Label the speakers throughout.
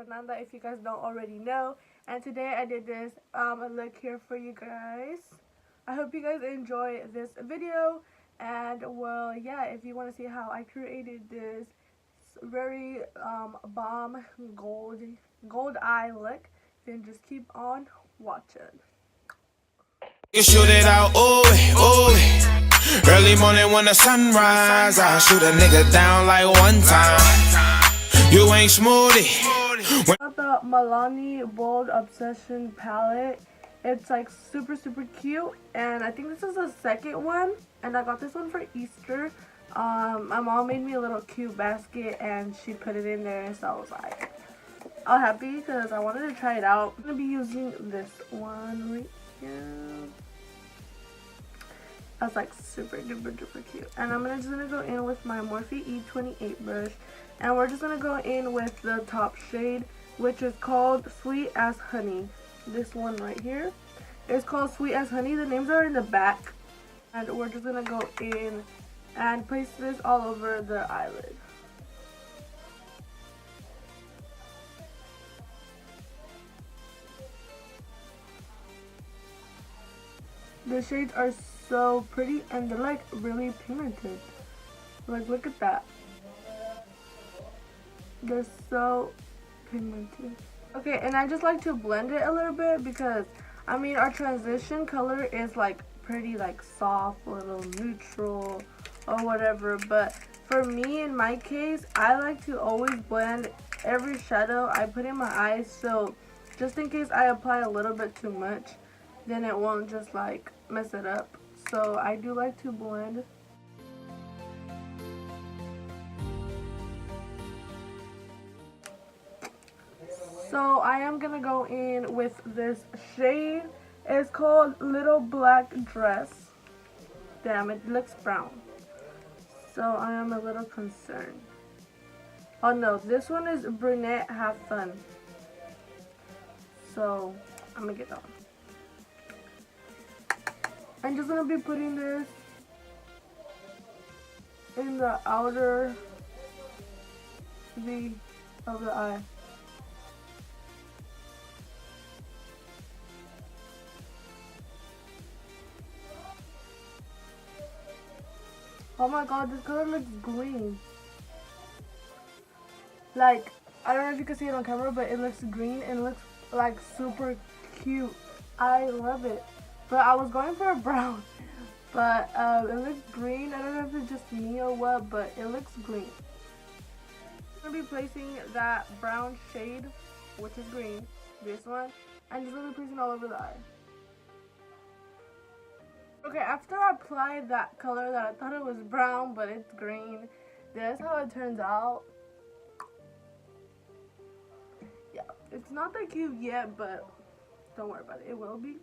Speaker 1: Fernanda, if you guys don't already know. And today I did this look here for you guys. I hope you guys enjoy this video. And well, yeah, if you want to see how I created this very bomb gold eye look, then just keep on watching.
Speaker 2: You shoot it out, ooh. Early morning when the sunrise, I shoot a nigga down like one time. You ain't smoothie.
Speaker 1: Got the Milani Bold Obsession palette. It's like super cute, and I think this is the second one, and I got this one for Easter. My mom made me a little cute basket and she put it in there, so I was like all happy because I wanted to try it out. I'm gonna be using this one right here. That's like super duper cute. And I'm just gonna go in with my Morphe E28 brush, and we're just gonna go in with the top shade, which is called Sweet as Honey. This one right here is called Sweet as Honey. The names are in the back, and we're just gonna go in and place this all over the eyelid. The shades are so pretty, and they're like really pigmented. Like, look at that. They're so pigmented. Okay, and I just like to blend it a little bit because I mean our transition color is like pretty like soft, a little neutral or whatever, but for me, in my case, I like to always blend every shadow I put in my eyes, so just in case I apply a little bit too much, then it won't just like mess it up. So I do like to blend. So I am gonna go in with this shade. It's called Little Black Dress. Damn, it looks brown. So I am a little concerned. Oh no, this one is Brunette Have Fun. So I'm gonna get that one. I'm just gonna be putting this in the outer V of the eye. Oh my god, this color looks green. Like, I don't know if you can see it on camera, but it looks green and looks like super cute. I love it. But I was going for a brown, but it looks green. I don't know if it's just me or what, but it looks green. I'm going to be placing that brown shade, which is green, this one, and just going to be placing all over the eye. Okay, after I applied that color that I thought it was brown, but it's green, this is how it turns out. Yeah, it's not that cute yet, but don't worry about it, it will be.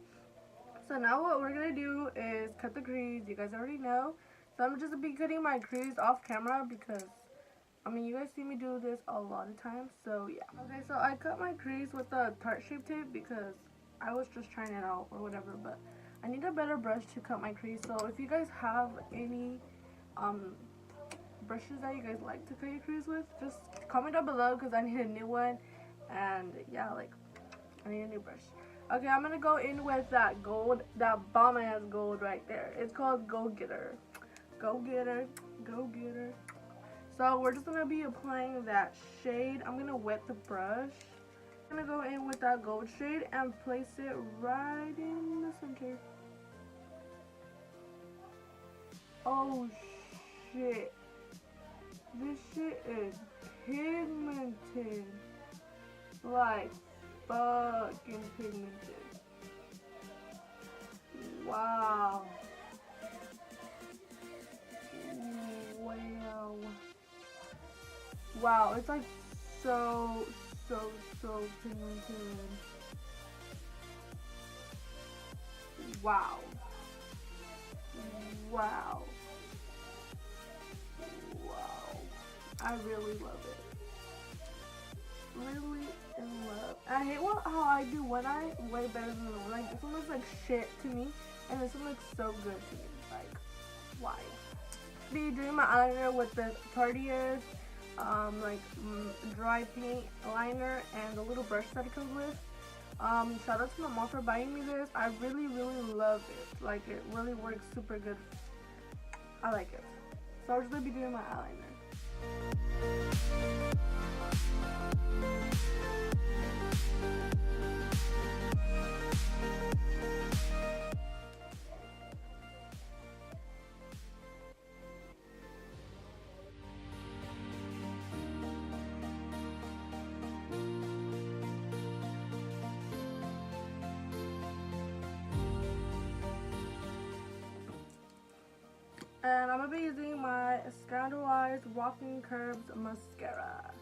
Speaker 1: So now what we're going to do is cut the crease. You guys already know. So I'm just going to be cutting my crease off camera because, I mean, you guys see me do this a lot of times, so yeah. Okay, so I cut my crease with a Tarte Shape Tape because I was just trying it out or whatever, but I need a better brush to cut my crease. So if you guys have any brushes that you guys like to cut your crease with, just comment down below because I need a new one. And yeah, like, I need a new brush. Okay, I'm gonna go in with that gold, that bomb ass gold right there. It's called Go Getter. Go Getter, Go Getter. So we're just gonna be applying that shade. I'm gonna wet the brush. I'm gonna go in with that gold shade and place it right in the center. Oh shit. This shit is pigmented. Like fucking pigmented. Wow. Wow, it's like so pigmented. Wow. Wow. Wow. I really love it. Really in love. I hate how I do one eye way better than the other. Like, this one looks like shit to me, and this one looks so good to me. Like, why? Be doing my eyeliner with this Tarte's dry paint liner and the little brush that it comes with. Shout out to my mom for buying me this. I really love it. Like, it really works super good. I like it. So I'm just gonna be doing my eyeliner. And I'm going to be using my Scandalized Rocking Curves Mascara.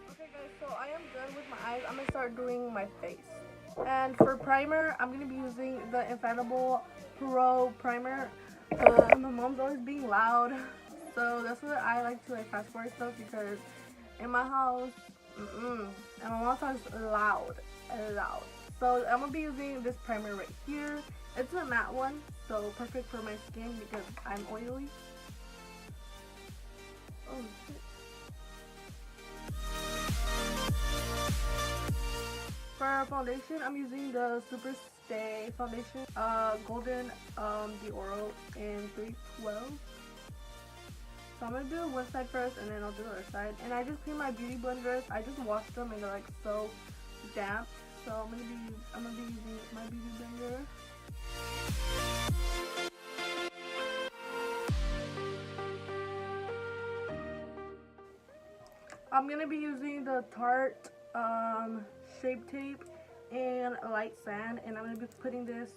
Speaker 1: Okay guys, so I am done with my eyes. I'm going to start doing my face. And for primer, I'm going to be using the Infallible Pro Primer. My mom's always being loud. So that's what I like to fast forward stuff, because in my house, and my mom talks loud. So I'm going to be using this primer right here. It's a matte one, so perfect for my skin because I'm oily. Oh shit. For foundation, I'm using the Super Stay foundation, Golden Dioro in 312. So I'm gonna do one side first, and then I'll do the other side. And I just cleaned my beauty blenders. I just washed them, and they're like so damp. So I'm gonna be using my beauty blender. I'm gonna be using the Tarte Shape Tape and Light Sand, and I'm gonna be putting this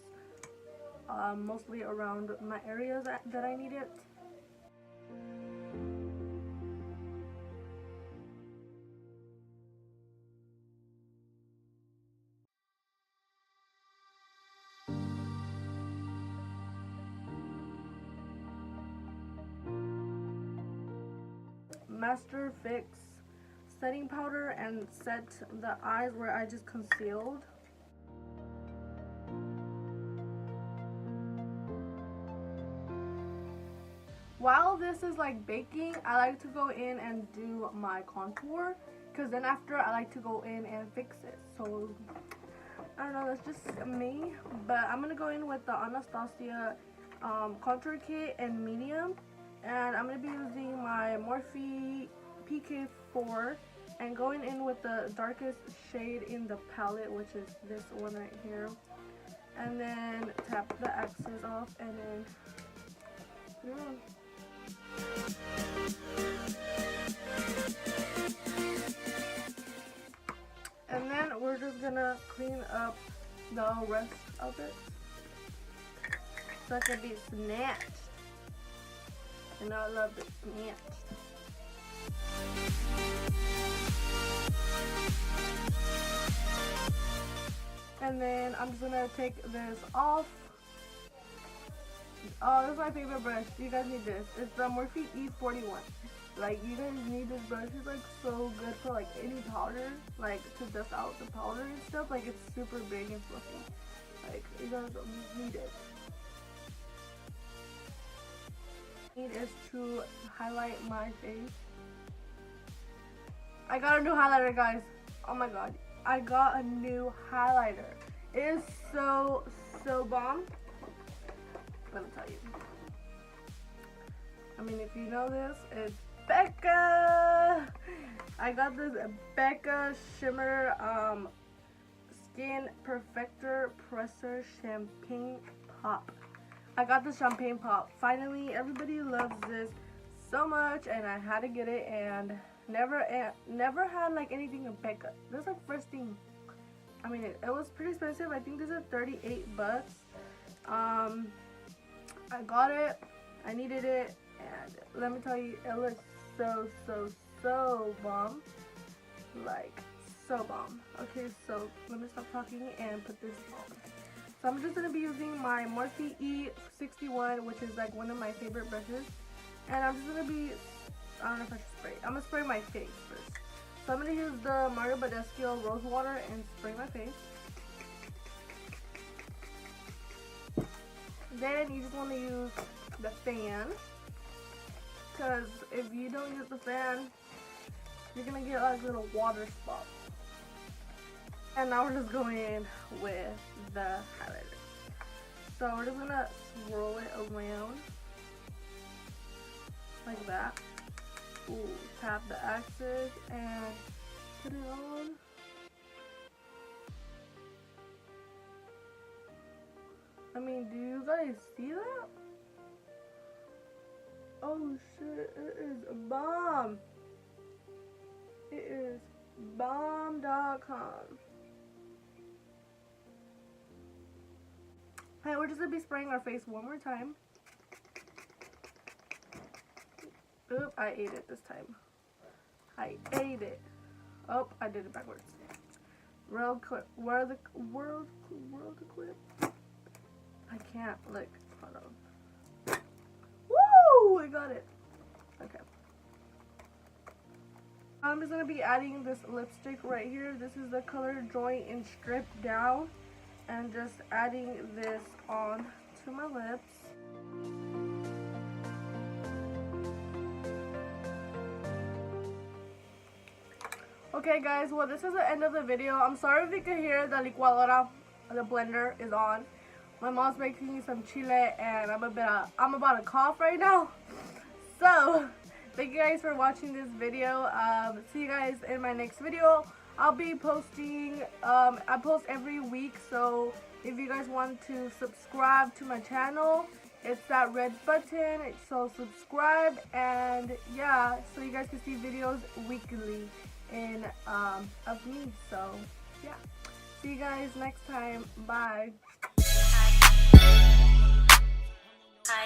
Speaker 1: mostly around my areas that I need it. Master Fix setting powder and set the eyes where I just concealed. While this is like baking, I like to go in and do my contour, because then after I like to go in and fix it. So I don't know, that's just me, but I'm gonna go in with the Anastasia contour kit in medium. And I'm going to be using my Morphe PK4 and going in with the darkest shade in the palette, which is this one right here. And then tap the excess off and then put it on. And then we're just going to clean up the rest of it so it can be snatched. And I love it snatched. And then I'm just gonna take this off. Oh, this is my favorite brush. You guys need this. It's the Morphe E41. Like, you guys need this brush. It's like so good for like any powder, like to dust out the powder and stuff. Like, it's super big and fluffy. Like, you guys need it. Is to highlight my face. I got a new highlighter, guys. Oh my god, I got a new highlighter. It is so bomb. Let me tell you. I mean, if you know this, it's Becca. I got this Becca Shimmer Skin Perfector Presser Champagne Pop. I got the champagne pop. Finally, everybody loves this so much, and I had to get it. And never had like anything in Becca. This is like first thing. I mean, it was pretty expensive. I think this is 38 bucks. I got it. I needed it, and let me tell you, it looks so bomb. Like, so bomb. Okay, so let me stop talking and put this on. So I'm just going to be using my Morphe E61, which is like one of my favorite brushes. And I'm just going to be, I don't know if I should spray. I'm going to spray my face first. So I'm going to use the Mario Badescu Rose Water and spray my face. Then you just want to use the fan. because if you don't use the fan, you're gonna get like little water spots. And now we're just going in with the highlighter. So we're just gonna swirl it around like that. Ooh, tap the axis and put it on. I mean, do you guys see that? Oh shit, it is bomb. It is bomb.com. Alright, we're just gonna be spraying our face one more time. Oop, I ate it this time. I ate it. Oh, I did it backwards. World clip. Where the world clip? I can't look. Hold on. Woo! I got it. Okay. I'm just gonna be adding this lipstick right here. This is the color Joint and Strip Down, and just adding this on to my lips. Okay guys, well this is the end of the video. I'm sorry if you can hear the licuadora, the blender is on. My mom's making me some chile and I'm about to cough right now. So, thank you guys for watching this video. See you guys in my next video. I'll be posting, I post every week, so if you guys want to subscribe to my channel, it's that red button, so subscribe, and yeah, so you guys can see videos weekly of me. So yeah, see you guys next time. Bye.
Speaker 3: Hi.